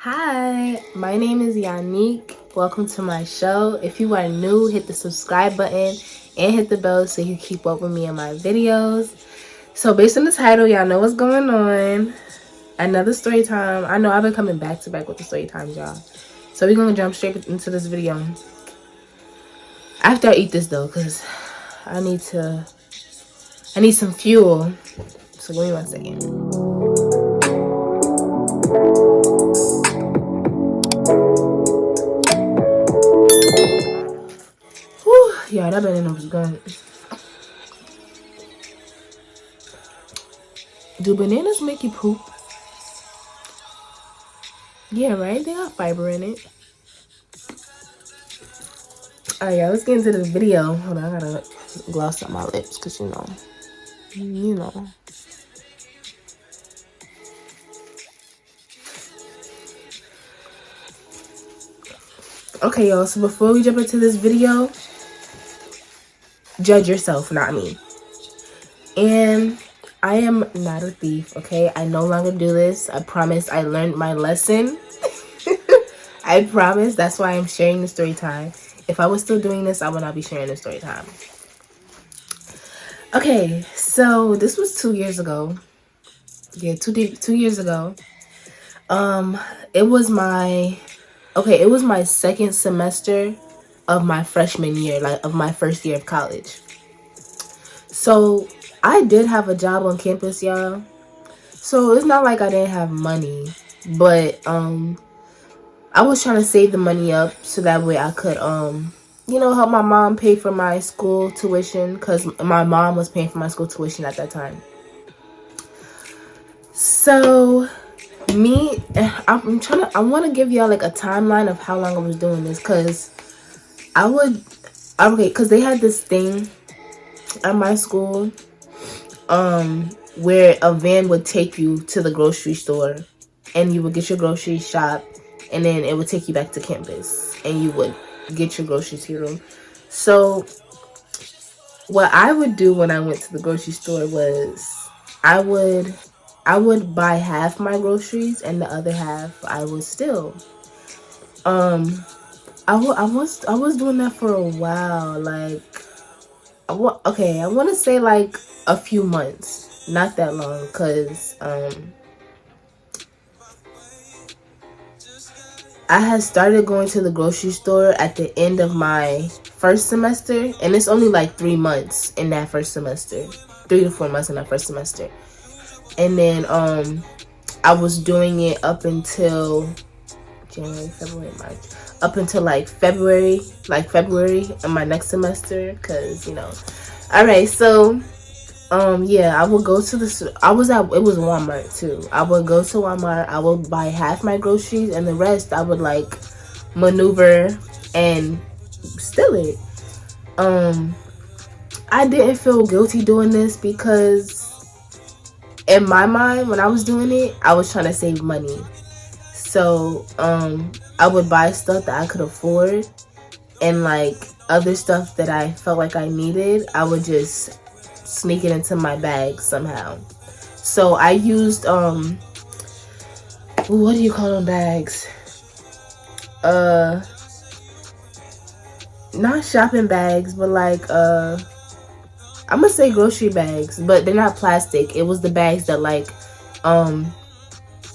Hi, my name is Yannick. Welcome to my show. If you are new, hit the subscribe button and hit the bell so you keep up with me in my videos. So based on the title, y'all know what's going on. Another story time. I know I've been coming back to back with the story times, y'all. So we're gonna jump straight into this video. After I eat this though, because I need some fuel. So give me 1 second. Whew, yeah, that banana was good. Do bananas make you poop? Yeah, right? They got fiber in it. Alright, y'all, let's get into the video. Hold on, I gotta gloss up my lips because you know. Okay, y'all, so before we jump into this video, judge yourself, not me. And I am not a thief, okay? I no longer do this. I promise I learned my lesson. I promise. That's why I'm sharing the story time. If I was still doing this, I would not be sharing the story time. Okay, so this was 2 years ago. Yeah, 2 years ago. It was my second semester of my freshman year, like of my first year of college. So I did have a job on campus, y'all. So it's not like I didn't have money, but I was trying to save the money up so that way I could help my mom pay for my school tuition, because my mom was paying for my school tuition at that time. So I want to give y'all like a timeline of how long I was doing this, because because they had this thing at my school where a van would take you to the grocery store and you would get your groceries shop, and then it would take you back to campus and you would get your groceries to your room. So what I would do when I went to the grocery store was I would buy half my groceries and the other half I would steal. I was doing that for a while, like I want to say like a few months, not that long, because I had started going to the grocery store at the end of my first semester, and it's only like 3 months in that first semester, 3 to 4 months in that first semester. And then I was doing it up until January, February, March, up until like February in my next semester, because all right, so yeah, I would go to it was Walmart too. I would go to Walmart, I would buy half my groceries, and the rest I would like maneuver and steal it. I didn't feel guilty doing this because in my mind, when I was doing it, I was trying to save money. So I would buy stuff that I could afford, and like other stuff that I felt like I needed, I would just sneak it into my bag somehow. So I used what do you call them bags? Not shopping bags, but like I'm gonna say grocery bags, but they're not plastic. It was the bags that like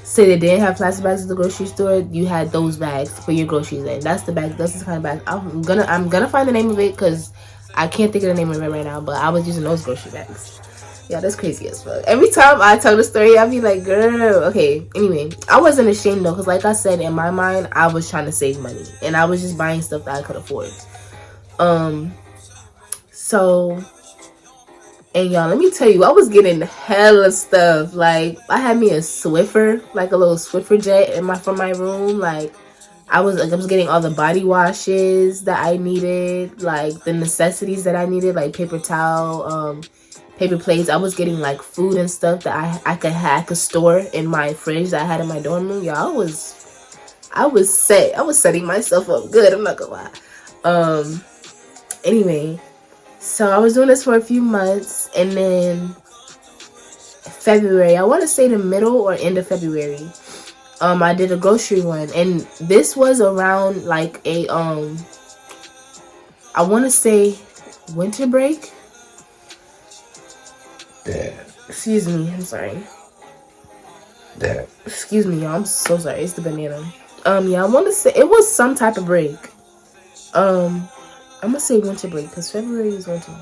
say they didn't have plastic bags at the grocery store, you had those bags to put your groceries in. That's the kind of bag. I'm gonna find the name of it because I can't think of the name of it right now, but I was using those grocery bags. Yeah, that's crazy as fuck. Every time I tell the story, I'll be like, girl. Okay, anyway, I wasn't ashamed though, because like I said, in my mind, I was trying to save money, and I was just buying stuff that I could afford. So, and y'all, let me tell you, I was getting hella stuff. Like, I had me a Swiffer, like a little Swiffer jet from my room. Like, I was getting all the body washes that I needed, like the necessities that I needed, like paper towel, paper plates. I was getting like food and stuff that I could store in my fridge that I had in my dorm room. Y'all, I was setting myself up good. I'm not gonna lie. Anyway. So I was doing this for a few months, and then February, I want to say the middle or end of February, I did a grocery one, and this was around like a I want to say winter break. Yeah. Excuse me, I'm sorry. Yeah. Excuse me, y'all. I'm so sorry. It's the banana. Yeah, I want to say it was some type of break. I'm gonna say winter break because February is winter.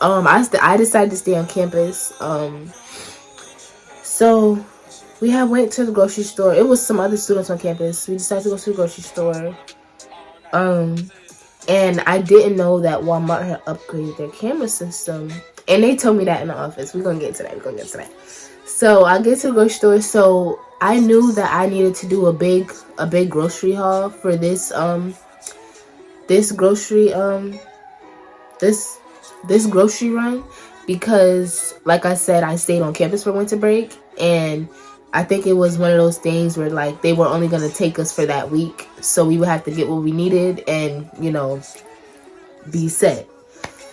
I decided to stay on campus. So we had went to the grocery store. It was some other students on campus. We decided to go to the grocery store. And I didn't know that Walmart had upgraded their camera system. And they told me that in the office. We're gonna get to that. So I get to the grocery store. So I knew that I needed to do a big grocery haul for this grocery this grocery run, because like I said, I stayed on campus for winter break, and I think it was one of those things where like they were only going to take us for that week, so we would have to get what we needed and be set.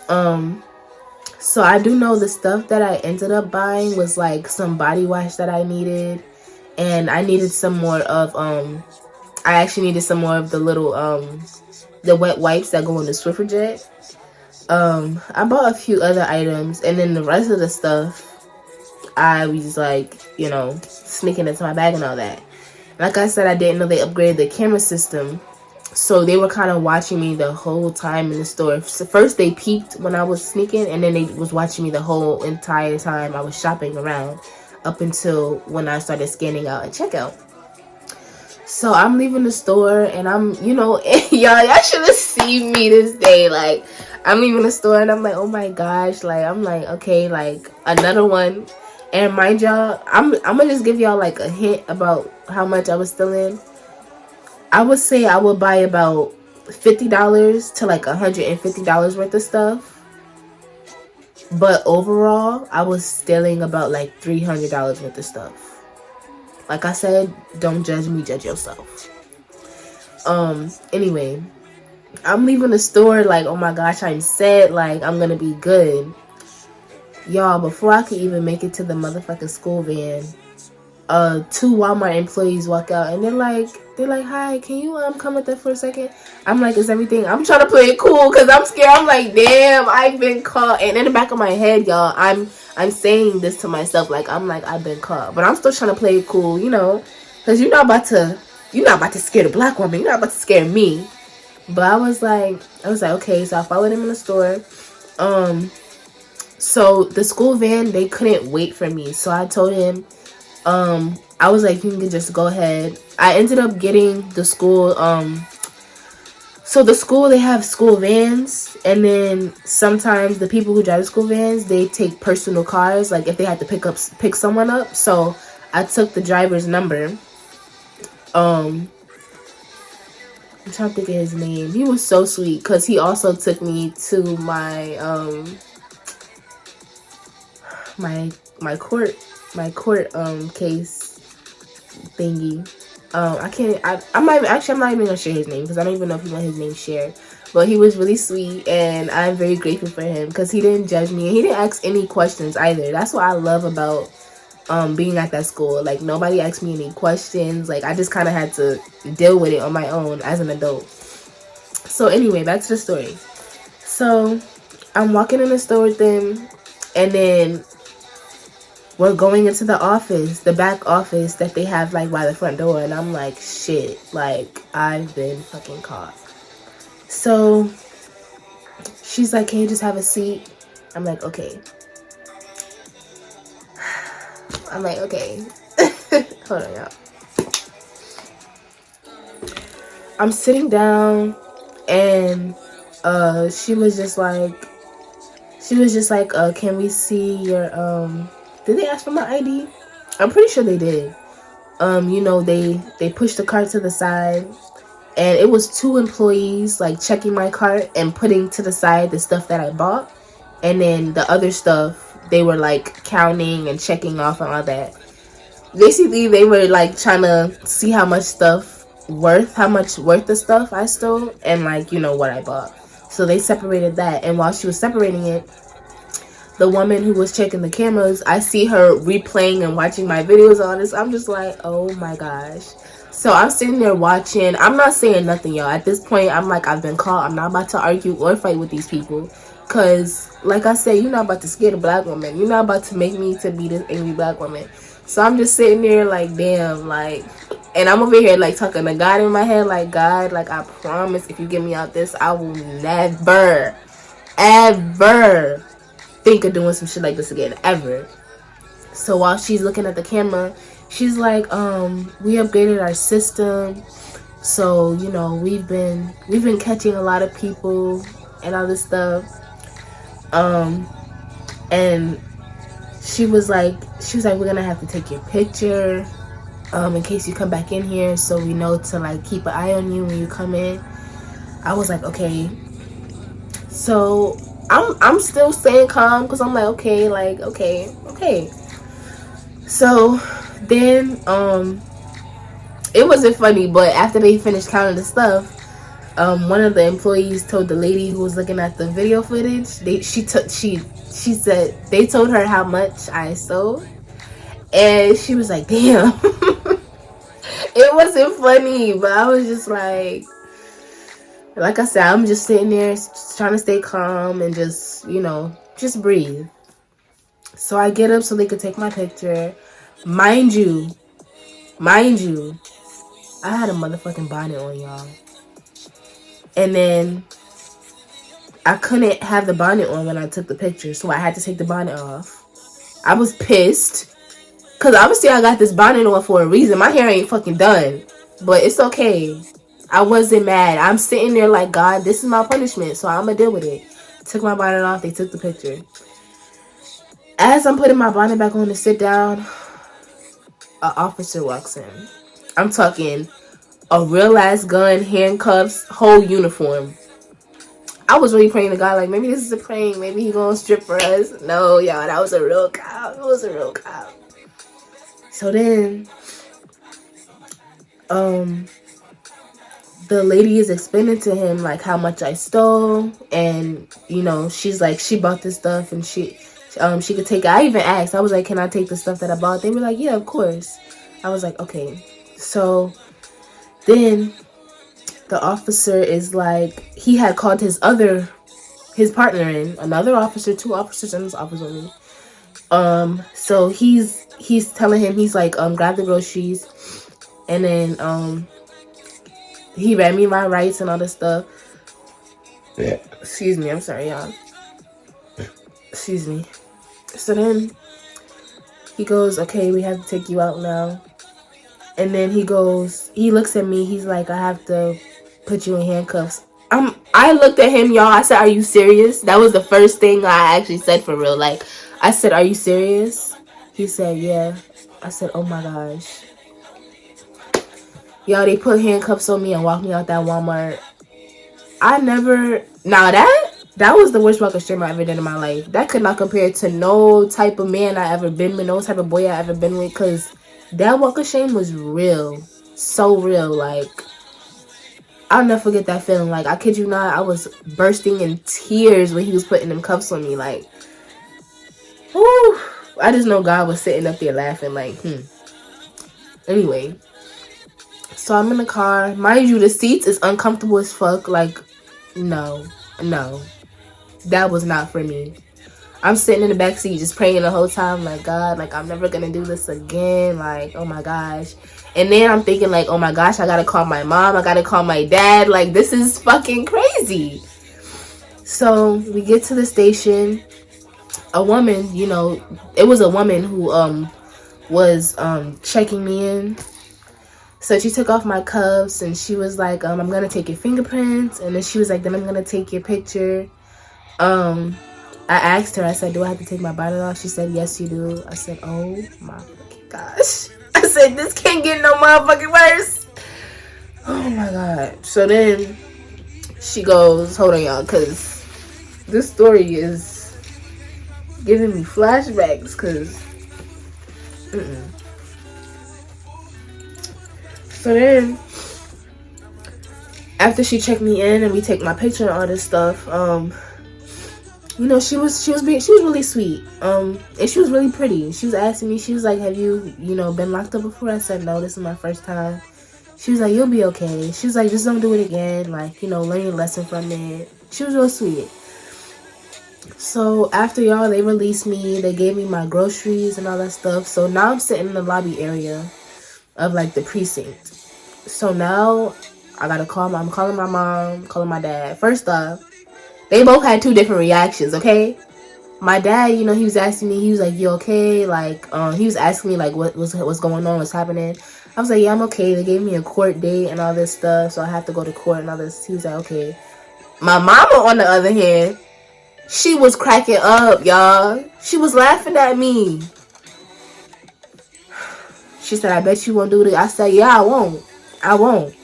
So I do know the stuff that I ended up buying was like some body wash that I needed, and I needed some more of I actually needed some more of the little the wet wipes that go in the Swiffer jet. I bought a few other items, and then the rest of the stuff I was like, sneaking into my bag and all that. Like I said, I didn't know they upgraded the camera system, so they were kind of watching me the whole time in the store. So first they peeked when I was sneaking, and then they was watching me the whole entire time I was shopping around, up until when I started scanning out at checkout. So I'm leaving the store, and I'm, y'all should have seen me this day. Like, I'm leaving the store, and I'm like, oh my gosh, like, I'm like, okay, like, another one. And mind y'all, I'm gonna just give y'all like a hint about how much I was still in. I would say I would buy about $50 to like $150 worth of stuff. But overall, I was stealing about like $300 worth of stuff. Like I said, don't judge me, judge yourself. Anyway, I'm leaving the store like, oh my gosh, I'm set, like I'm gonna be good. Y'all, before I could even make it to the motherfucking school van, two Walmart employees walk out, and they're like, hi, can you come with us for a second? I'm like, is everything? I'm trying to play it cool because I'm scared. I'm like, damn, I've been caught. And in the back of my head, y'all, I'm saying this to myself, like, I'm like, I've been caught, but I'm still trying to play it cool, because you're not about to scare the black woman. You're not about to scare me. But I was like, okay. So I followed him in the store. So the school van, they couldn't wait for me. So I told him, I was like, you can just go ahead. I ended up getting the school, so the school, they have school vans, and then sometimes the people who drive the school vans, they take personal cars, like if they had to pick someone up. So I took the driver's number. I'm trying to think of his name. He was so sweet because he also took me to my my court case thingy. I'm not even gonna share his name because I don't even know if he want his name shared. But he was really sweet, and I'm very grateful for him because he didn't judge me, and he didn't ask any questions either. That's what I love about being at that school. Like, nobody asked me any questions. Like, I just kind of had to deal with it on my own as an adult. So anyway, back to the story. So I'm walking in the store with them, and then we're going into the office, the back office that they have like by the front door, and I'm like, shit, like I've been fucking caught. So she's like, can you just have a seat? I'm like, okay. Hold on, y'all. I'm sitting down, and she was just like, can we see your did they ask for my ID? I'm pretty sure they did. They pushed the cart to the side, and it was two employees like checking my cart and putting to the side the stuff that I bought, and then the other stuff they were like counting and checking off and all that. Basically, they were like trying to see how much worth the stuff I stole, and like what I bought. So they separated that, and while she was separating it, the woman who was checking the cameras, I see her replaying and watching my videos on this. I'm just like, oh my gosh. So I'm sitting there watching. I'm not saying nothing, y'all. At this point, I'm like, I've been caught. I'm not about to argue or fight with these people. Because, like I said, you're not about to scare the black woman. You're not about to make me to be this angry black woman. So I'm just sitting there like, damn, like, and I'm over here like talking to God in my head, like, God, like, I promise if you get me out this, I will never, ever think of doing some shit like this again, ever. So while she's looking at the camera, she's like, we upgraded our system, so you know we've been catching a lot of people and all this stuff. And she was like, we're gonna have to take your picture, in case you come back in here, so we know to like keep an eye on you when you come in. I was like, okay. So I'm still staying calm because I'm like, okay, like, okay. So then it wasn't funny, but after they finished counting the stuff, one of the employees told the lady who was looking at the video footage, she said they told her how much I sold, and she was like, damn. It wasn't funny, but I was just like I said, I'm just sitting there just trying to stay calm and just, you know, just breathe. So I get up so they could take my picture. Mind you, I had a motherfucking bonnet on, y'all. And then I couldn't have the bonnet on when I took the picture, so I had to take the bonnet off. I was pissed, because obviously I got this bonnet on for a reason. My hair ain't fucking done, but it's okay. I wasn't mad. I'm sitting there like, God, this is my punishment, so I'm gonna deal with it. Took my bonnet off, they took the picture. As I'm putting my bonnet back on to sit down, an officer walks in. I'm talking a real ass gun, handcuffs, whole uniform. I was really praying to God, like, maybe this is a prank, maybe he gonna strip for us. No, y'all, that was a real cop. It was a real cop. So then, the lady is explaining to him like how much I stole, and you know, she's like, she bought this stuff and she could take it. I even asked, I was like, can I take the stuff that I bought? They were like, yeah, of course. I was like, okay. So then the officer is like, he had called his partner in, another officer, 2 officers in this office with me. So he's telling him, he's like, grab the groceries, and then he read me my rights and all this stuff. Yeah. Excuse me, I'm sorry, y'all. Excuse me. So then he goes, okay, we have to take you out now. And then he looks at me, he's like, I have to put you in handcuffs. I looked at him, y'all. I said, are you serious? That was the first thing I actually said, for real. Like, I said, are you serious? He said, yeah. I said, oh my gosh. Y'all, they put handcuffs on me and walked me out that Walmart. That was the worst walk of shame I ever did in my life. That could not compare to no type of man I ever been with, no type of boy I ever been with, because that walk of shame was real. So real. Like, I'll never forget that feeling. Like, I kid you not, I was bursting in tears when he was putting them cuffs on me. Like, whew, I just know God was sitting up there laughing like, Anyway, so I'm in the car. Mind you, the seats is uncomfortable as fuck. Like, no. That was not for me. I'm sitting in the back seat just praying the whole time, like, God, like, I'm never gonna do this again. Like, oh my gosh. And then I'm thinking, like, oh my gosh, I gotta call my mom. I gotta call my dad. Like, this is fucking crazy. So we get to the station. A woman, you know, it was a woman who was checking me in. So she took off my cuffs and she was like, I'm gonna take your fingerprints. And then she was like, then I'm gonna take your picture. I asked her, I said, do I have to take my bonnet off? She said, yes, you do. I said, oh my fucking gosh. I said, this can't get no motherfucking worse. Oh my God. So then she goes, hold on, y'all, because this story is giving me flashbacks, because So then, after she checked me in and we take my picture and all this stuff, you know, she was really sweet. And she was really pretty. She was asking me, she was like, "Have you, you know, been locked up before?" I said, "No, this is my first time." She was like, "You'll be okay." She was like, "Just don't do it again. Like, you know, learn your lesson from it." She was real sweet. So after y'all, they released me. They gave me my groceries and all that stuff. So now I'm sitting in the lobby area of like the precinct. So now I gotta call. I'm calling my mom, calling my dad. First off, they both had two different reactions. Okay, my dad, you know, he was asking me. He was like, "You okay?" Like, he was asking me like, what's going on? What's happening? I was like, "Yeah, I'm okay." They gave me a court date and all this stuff, so I have to go to court and all this. He was like, "Okay." My mama, on the other hand, she was cracking up, y'all. She was laughing at me. She said, "I bet you won't do it." I said, "Yeah, I won't. I won't."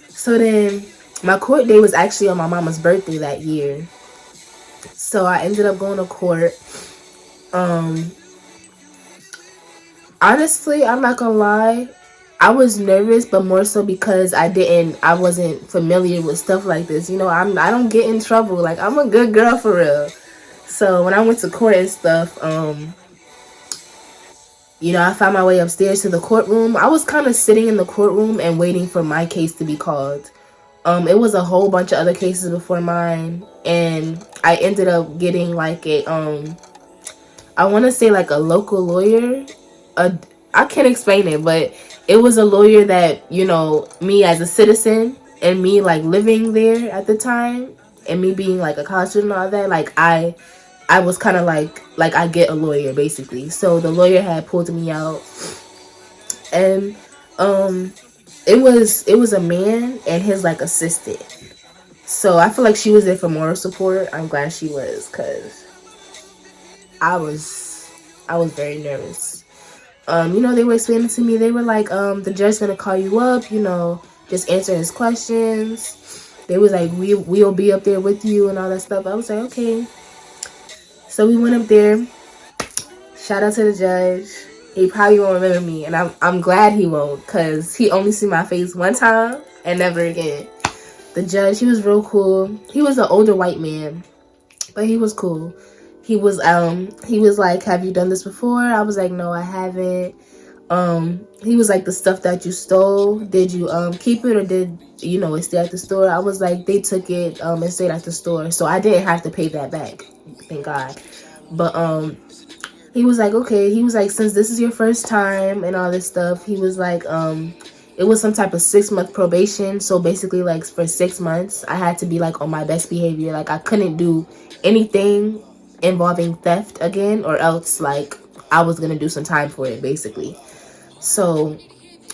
So then my court date was actually on my mama's birthday that year. So I ended up going to court. Um, Honestly, I'm not gonna lie. I was nervous, but more so because I wasn't familiar with stuff like this. You know, I don't get in trouble. Like, I'm a good girl for real. So when I went to court and stuff, you know, I found my way upstairs to the courtroom. I was kind of sitting in the courtroom and waiting for my case to be called. It was a whole bunch of other cases before mine, and I ended up getting like I want to say like a local lawyer. I can't explain it, but it was a lawyer that, you know, me as a citizen and me like living there at the time and me being like a college student and all that, like I was kind of like I get a lawyer basically. So the lawyer had pulled me out, and um it was a man and his like assistant. So I feel like she was there for moral support. I'm glad she was, cuz I was I was very nervous. You know, they were explaining to me, they were like, the judge's gonna call you up, you know, just answer his questions. They was like, we'll be up there with you and all that stuff. I was like, okay. So we went up there. Shout out to the judge. He probably won't remember me, and I'm glad he won't, cause he only seen my face one time and never again. The judge, he was real cool. He was an older white man, but he was cool. He was like, "Have you done this before?" I was like, "No, I haven't." He was like, "The stuff that you stole, did you keep it, or did you know it stay at the store?" I was like, "They took it and stayed at the store, so I didn't have to pay that back, thank God." But he was like, "Okay." He was like, "Since this is your first time and all this stuff," he was like, it was some type of 6-month probation. So basically, like, for 6 months, I had to be like on my best behavior. Like, I couldn't do anything involving theft again, or else like I was gonna do some time for it, basically. So,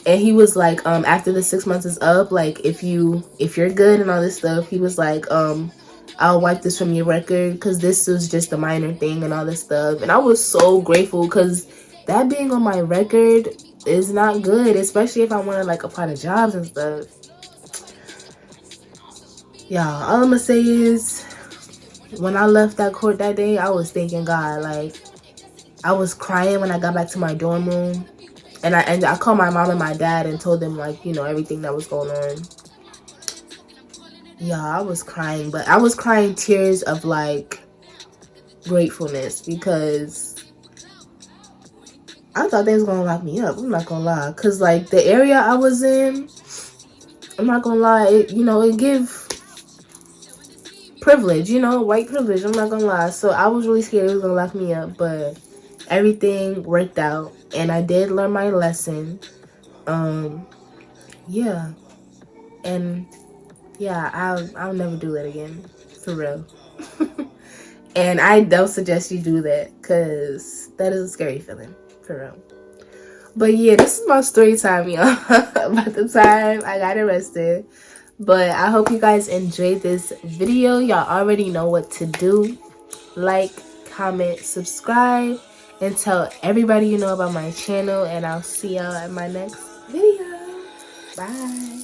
and he was like, after the 6 months is up, like if you're good and all this stuff, he was like, I'll wipe this from your record, because this was just a minor thing and all this stuff. And I was so grateful, because that being on my record is not good, especially if I want to like apply to jobs and stuff. Yeah, all I'm gonna say is, when I left that court that day, I was thanking God. Like, I was crying when I got back to my dorm room. And I called my mom and my dad and told them, like, you know, everything that was going on. Yeah, I was crying, but I was crying tears of like gratefulness, because I thought they was gonna lock me up. I'm not gonna lie, cause like the area I was in, I'm not gonna lie, it give privilege, white privilege. I'm not gonna lie. So I was really scared it was gonna lock me up, but everything worked out, and I did learn my lesson. Yeah, and yeah, I'll never do that again, for real. And I don't suggest you do that, because that is a scary feeling, for real. But yeah, this is my story time, y'all, about the time I got arrested. But I hope you guys enjoyed this video. Y'all already know what to do. Like, comment, subscribe, and tell everybody you know about my channel. And I'll see y'all at my next video. Bye.